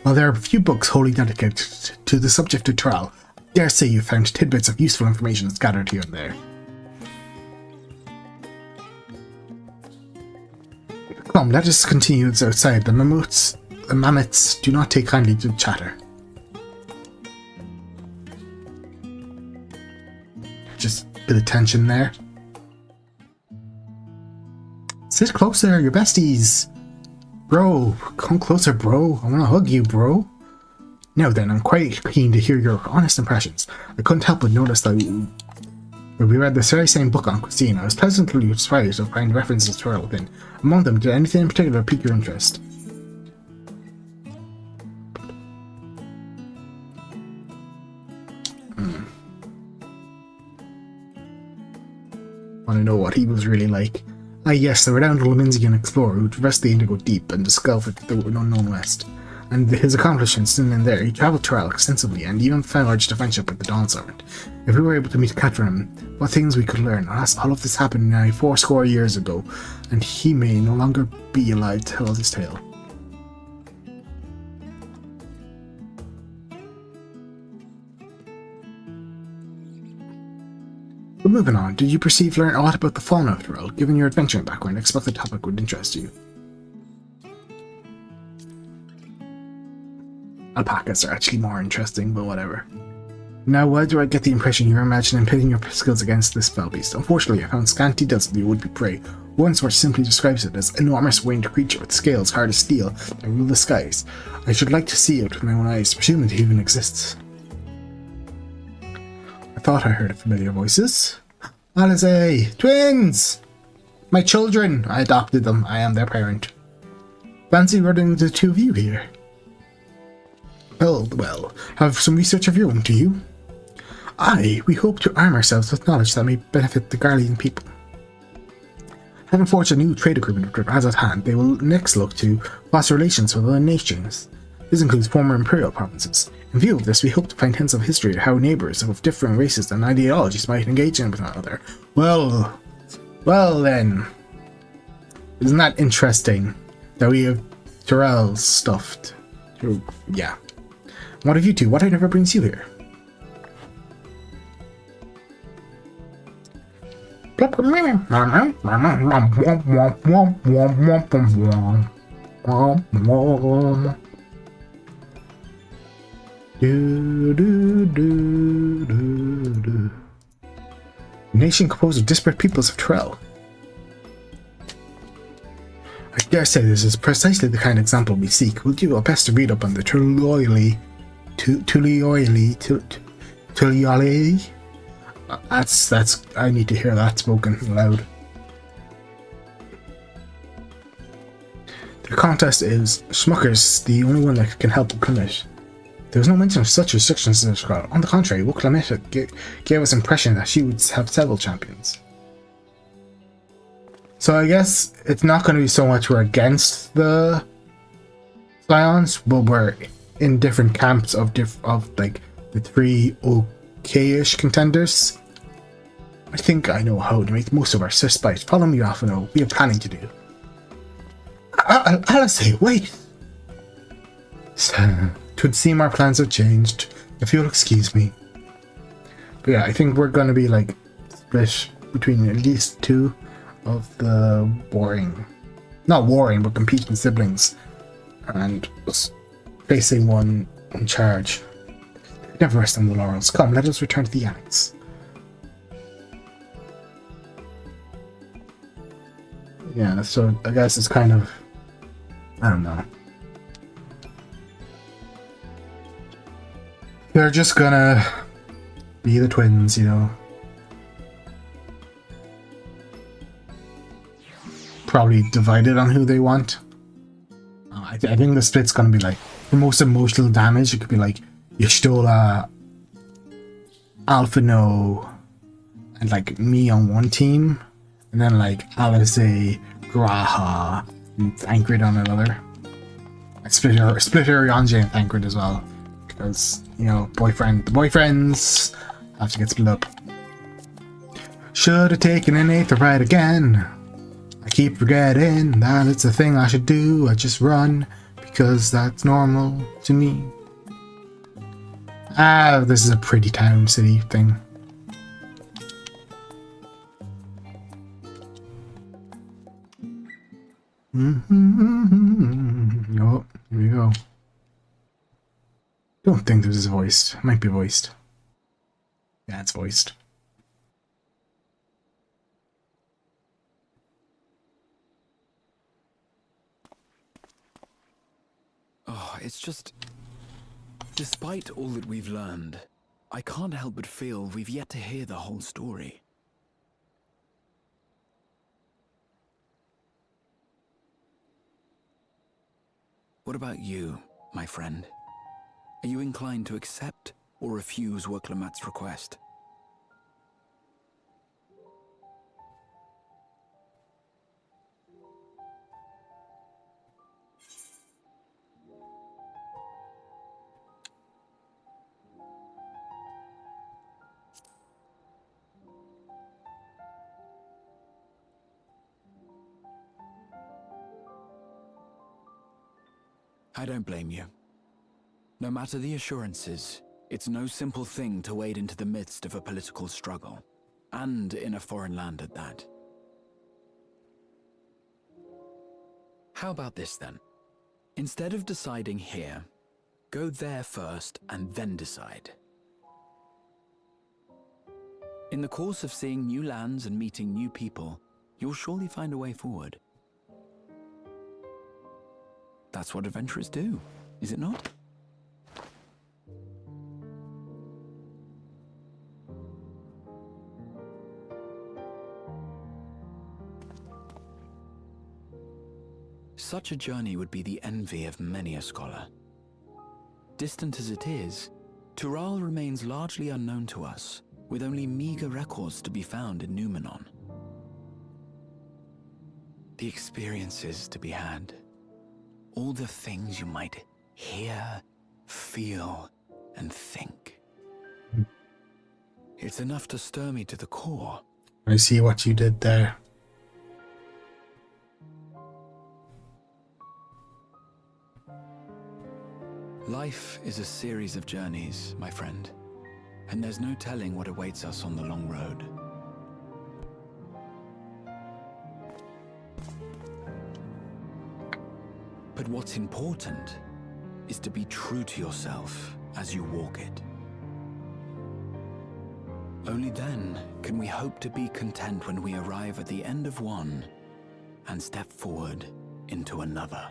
While there are a few books wholly dedicated to the subject of Tral, I dare say you found tidbits of useful information scattered here and there. Come, let us continue this outside. The mammoths do not take kindly to chatter. Just a bit of tension there. Sit closer, you're besties. Bro, come closer, bro. I want to hug you, bro. Now then, I'm quite keen to hear your honest impressions. I couldn't help but notice that when we read this very same book on cuisine, I was pleasantly surprised to find references to her within. Among them, did anything in particular pique your interest? Want to know what he was really like? Ah yes, the renowned Leminsian explorer who traversed the Indigo Deep and discovered the unknown west. And his accomplishments in and there, he travelled Tral extensively and even forged a friendship with the Dawn Servant. If we were able to meet Catherine, what things we could learn. Alas, all of this happened nearly 80 years ago, and he may no longer be alive to tell his tale. But moving on, did you perceive learn a lot about the fauna of Tral? Given your adventuring background, I expect the topic would interest you. Alpacas are actually more interesting, but whatever. Now, why do I get the impression you're imagining pitting your skills against this fell beast? Unfortunately, I found scanty details of the would-be prey. One source simply describes it as an enormous winged creature with scales hard as steel that rule the skies. I should like to see it with my own eyes, presuming it even exists. I thought I heard familiar voices. Alice! Twins! My children! I adopted them. I am their parent. Fancy running the two of you here? Well, have some research of your own, do you? Aye, we hope to arm ourselves with knowledge that may benefit the Garlean people. Having forged a new trade agreement with Raz at hand, they will next look to foster relations with other nations. This includes former imperial provinces. In view of this, we hope to find hints of history of how neighbours of different races and ideologies might engage in with one another. Well then. Isn't that interesting that we have Tyrell's stuffed? Yeah. What have you two? Whatever brings you here? Nation composed of disparate peoples of Tyrell. I dare say this is precisely the kind of example we seek. We'll do our best to read up on the Tullioli. That's. I need to hear that spoken loud. The contest is Schmucker's the only one that can help Willamette. There was no mention of such restrictions in the scroll. On the contrary, Willamette gave us the impression that she would have several champions. So I guess it's not going to be so much we're against the Scions, but we're in different camps of like the three okay-ish contenders. I think I know how to make the most of our respite. Follow me, Alphino. We have planning to do. Alice, wait! Twould seem our plans have changed, if you'll excuse me. But yeah, I think we're gonna be like split between at least two of the not warring, but competing siblings, and facing one in charge. Never rest on the laurels. Come, let us return to the annex. Yeah, so I guess it's kind of, I don't know. They're just gonna be the twins, you know. Probably divided on who they want. I think the split's gonna be like, for most emotional damage, it could be like Y'shtola, Alphino, and like me on one team, and then like Alice, Graha, and Thancred on another. I split her Yonjay and Thancred as well, because, you know, the boyfriends have to get split up. Should have taken an eighth ride again. I keep forgetting that it's a thing I should do. I just run because that's normal to me. This is a pretty town city thing. Oh, here we go. Don't think this is voiced. It might be voiced. Yeah, it's voiced. Oh, it's just... Despite all that we've learned, I can't help but feel we've yet to hear the whole story. What about you, my friend? Are you inclined to accept or refuse Willameth's request? I don't blame you. No matter the assurances, it's no simple thing to wade into the midst of a political struggle, and in a foreign land at that. How about this then? Instead of deciding here, go there first and then decide. In the course of seeing new lands and meeting new people, you'll surely find a way forward. That's what adventurers do, is it not? such a journey would be the envy of many a scholar. Distant as it is, Tural remains largely unknown to us, with only meager records to be found in Numenor. The experiences to be had, all the things you might hear, feel, and think. It's enough to stir me to the core. I see what you did there. Life is a series of journeys, my friend, and there's no telling what awaits us on the long road. But what's important is to be true to yourself as you walk it. Only then can we hope to be content when we arrive at the end of one and step forward into another.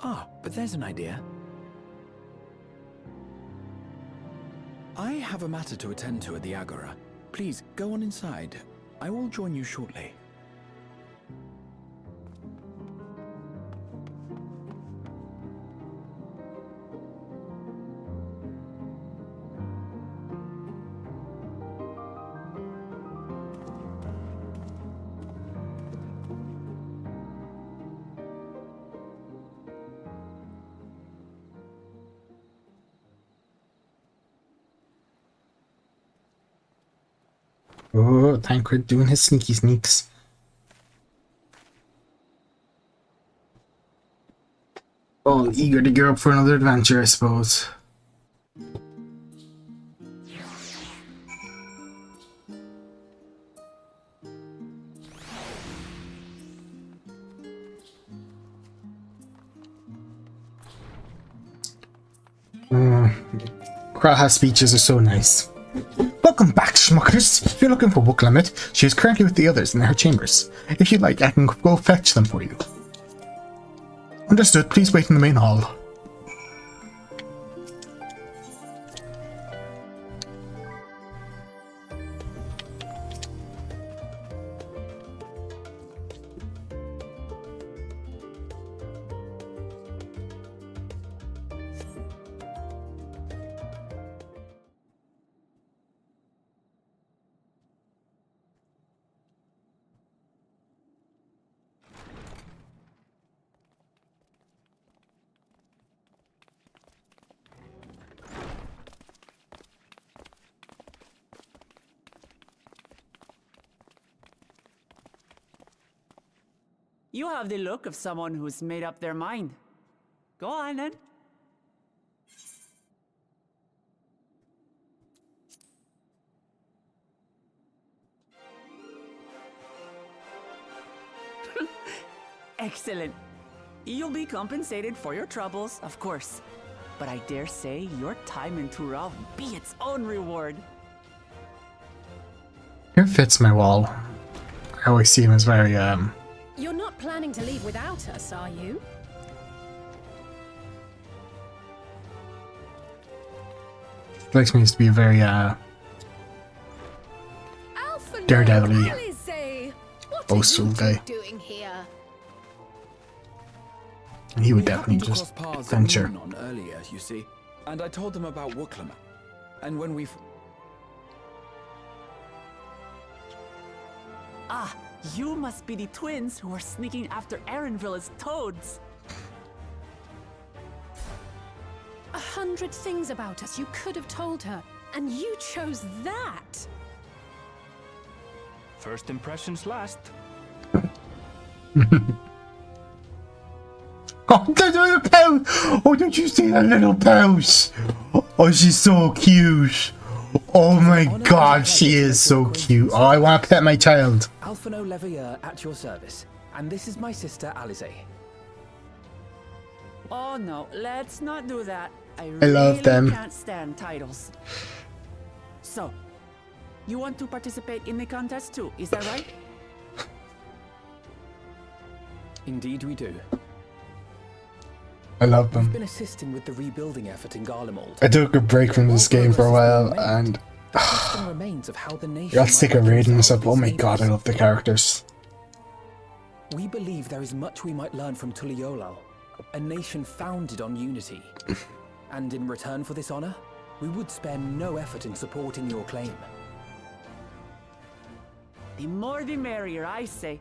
Ah, but there's an idea. I have a matter to attend to at the Agora. Please, go on inside. I will join you shortly. Oh, Tancred doing his sneaky sneaks. All eager to gear up for another adventure, I suppose. Kraha's speeches are so nice. Welcome back, schmuckers. If you're looking for book limit, she is currently with the others in her chambers. If you'd like, I can go fetch them for you. Understood. Please wait in the main hall. You have the look of someone who's made up their mind. Go on, then. Excellent. You'll be compensated for your troubles, of course. But I dare say your time in Tural will be its own reward. Here fits my wall. I always see him as very, You're not planning to leave without us, are you? likes me to be a very, daredevil-y, boastful guy. Doing here? And he would We definitely happened to just cross paths at venture. Numenor earlier, you see, and I told them about Wooklama. And when we've... Ah, you must be the twins who are sneaking after Erenville as toads. 100 things about us you could have told her, and you chose that. First impressions last. Oh, there's a little pout! Oh, did you see that little pout? Oh, she's so cute. Oh my god, she is so cute. Oh, I want to pet my child. Alphino Leveilleur at your service, and this is my sister Alize. Oh no, let's not do that. I love really them. can't stand titles. So, you want to participate in the contest too, is that right? Indeed we do. I love We've them. been assisting with the rebuilding effort in Garlemald. I took a break from this game for a while, and Disgusting remains of how the nation. You're sick of reading this up. Oh my god, I love the characters. We believe there is much we might learn from Tuliyollal, a nation founded on unity. And in return for this honor, we would spare no effort in supporting your claim. The more the merrier, I say.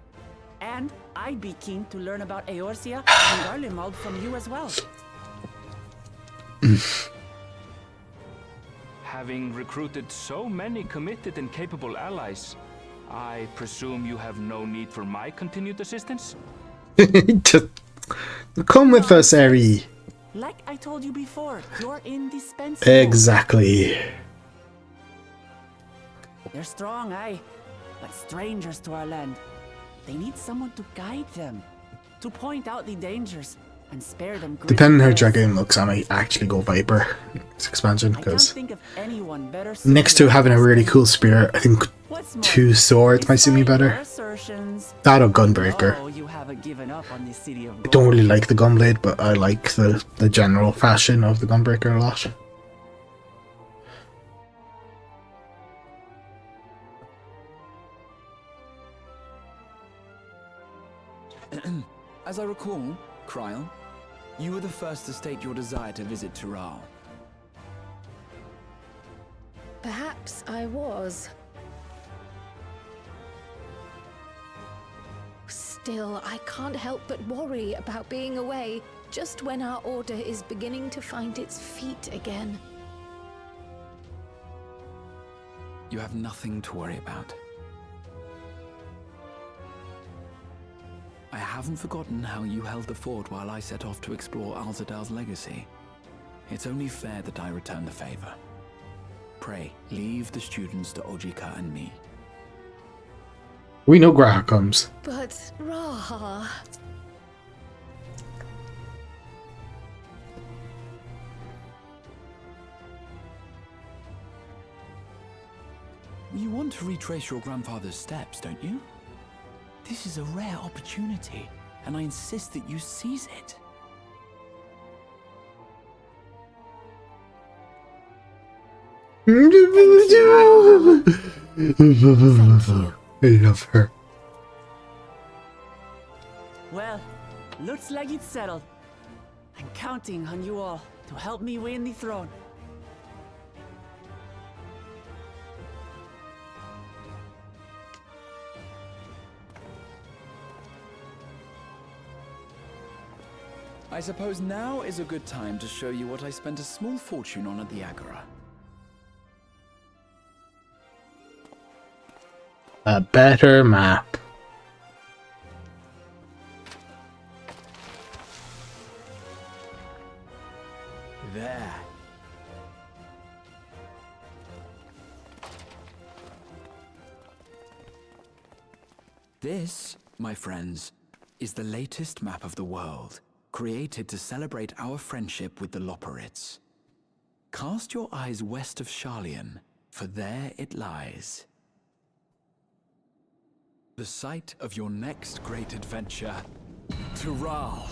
And I'd be keen to learn about Eorzea and Garlemald from you as well. Having recruited so many committed and capable allies, I presume you have no need for my continued assistance? Just come with us, Eri. Like I told you before, you're indispensable. Exactly. They're strong, aye, but strangers to our land. They need someone to guide them, to point out the dangers, and spare them gritty Depending on how death. Dragon looks, I might actually go Viper this expansion, I can't because think of anyone better next to suited having a this. really cool spear, I think What's more, 2 swords might suit me despite your better. assertions, That or Gunbreaker. no, you haven't given up on the city of I don't gold. really like the Gunblade, but I like the general fashion of the Gunbreaker a lot. As I recall, Kryl, you were the first to state your desire to visit Tural. Perhaps I was. Still, I can't help but worry about being away just when our order is beginning to find its feet again. You have nothing to worry about. I haven't forgotten how you held the fort while I set off to explore Alzadal's legacy. It's only fair that I return the favor. Pray, leave the students to Ojika and me. We know Graha comes. But, Raha... You want to retrace your grandfather's steps, don't you? This is a rare opportunity, and I insist that you seize it. Thank you. I love her. Well, looks like it's settled. I'm counting on you all to help me win the throne. I suppose now is a good time to show you what I spent a small fortune on at the Agora. A better map. There. This, my friends, is the latest map of the world, created to celebrate our friendship with the Loporrits. Cast your eyes west of Sharlayan, for there it lies. The site of your next great adventure, Tural.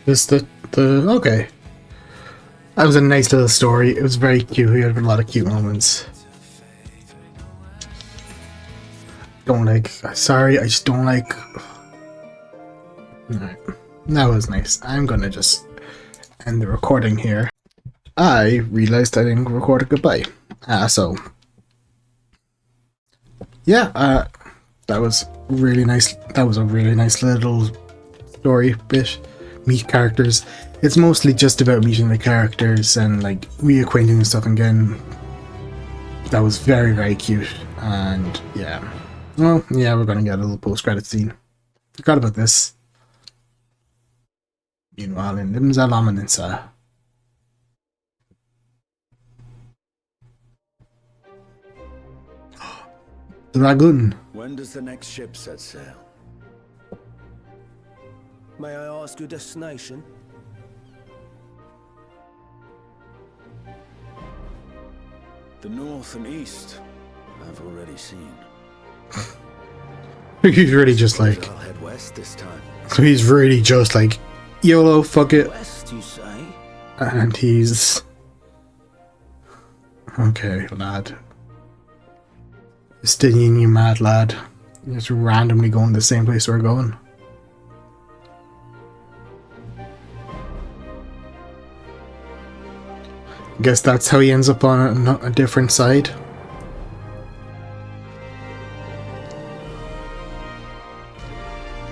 This okay. That was a nice little story. It was very cute. We had a lot of cute moments. Don't like. Sorry, I just don't like. Alright. That was nice. I'm gonna just end the recording here. I realized I didn't record a goodbye. So yeah, that was really nice. That was a really nice little story bit. Meet characters. It's mostly just about meeting the characters and like reacquainting and stuff again. That was very, very cute. And yeah. Well, yeah, we're gonna get a little post-credit scene. Forgot about this. Meanwhile, in Limsa Lamaninsa. The Ragoon. When does the next ship set sail? May I ask your destination? The north and east, I've already seen. He's really just like... I'll head west this time. So he's really just like, YOLO, fuck it. West, you say? And he's... Okay, lad. Staying you mad lad. Just randomly going to the same place we're going. Guess that's how he ends up on a different side.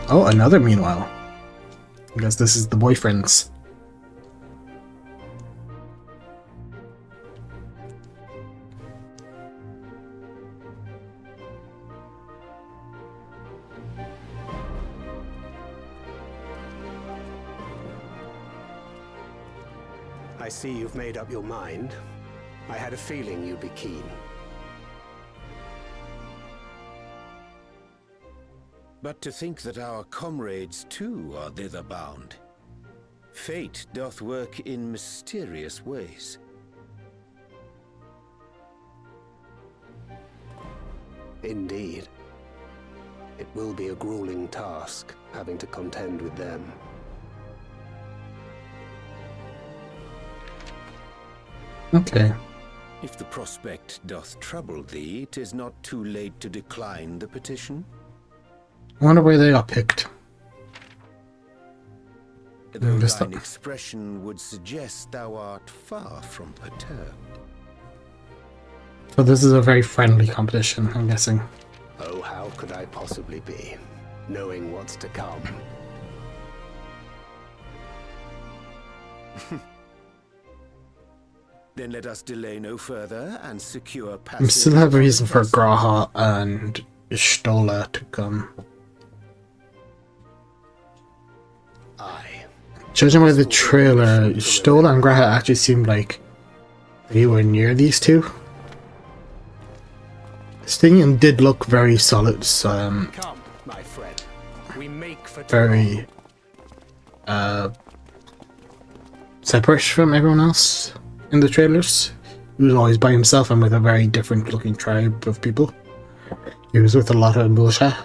Oh, another meanwhile. I guess this is the boyfriend's. I see you've made up your mind. I had a feeling you'd be keen. But to think that our comrades too are thither bound. Fate doth work in mysterious ways. Indeed. It will be a grueling task, having to contend with them. Okay. If the prospect doth trouble thee, 'tis not too late to decline the petition. I wonder where they got picked. Though thine expression would suggest thou art far from perturbed. So this is a very friendly competition, I'm guessing. Oh, how could I possibly be, knowing what's to come? Then let us delay no further and secure passage. We still have a reason for Graha and Stola to come. Aye. Judging by the trailer, Stola and Graha actually seemed like they were near these two. Stingian did look very solid, Come, my friend. We make for very separate from everyone else in the trailers. He was always by himself and with a very different looking tribe of people. He was with a lot of militia.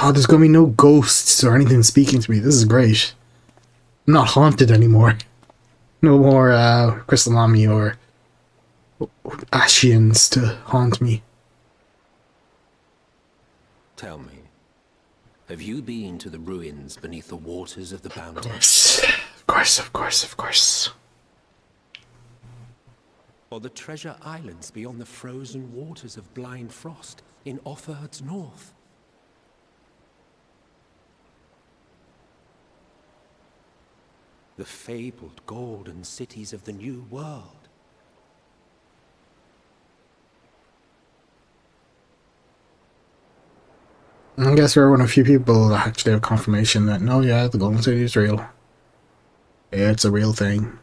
Oh, there's gonna be no ghosts or anything speaking to me. This is great. I'm not haunted anymore. No more Crystal Mommy or Ashians to haunt me. Tell me, have you been to the ruins beneath the waters of the Bounty? Of course, of course, of course. Or the treasure islands beyond the frozen waters of Blind Frost in Offerd's north? The fabled golden cities of the New World? I guess we're one of the few people that actually have confirmation that, no, yeah, the Golden City is real. Yeah, it's a real thing.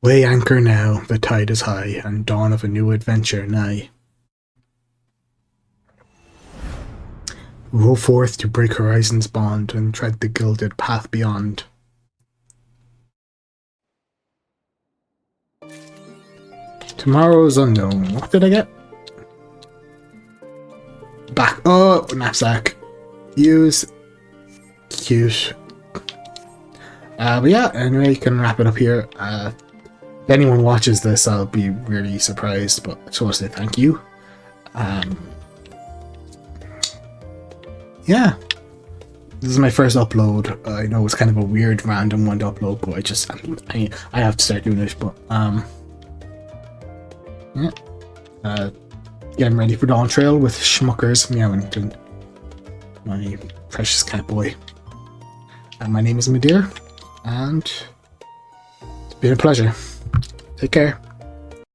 Weigh anchor now, the tide is high, and dawn of a new adventure nigh. Row forth to break horizons bond, and tread the gilded path beyond. Tomorrow's unknown. What did I get? Back. Oh, knapsack. Use. Cute. But yeah, anyway, you can wrap it up here. If anyone watches this, I'll be really surprised, but I just want to say thank you. Yeah. This is my first upload. I know it's kind of a weird random one to upload, but I have to start doing it, but yeah. Getting ready for Dawn Trail with Schmuckers meowing and my precious cat boy. And my name is Madeir, and it's been a pleasure. Take care.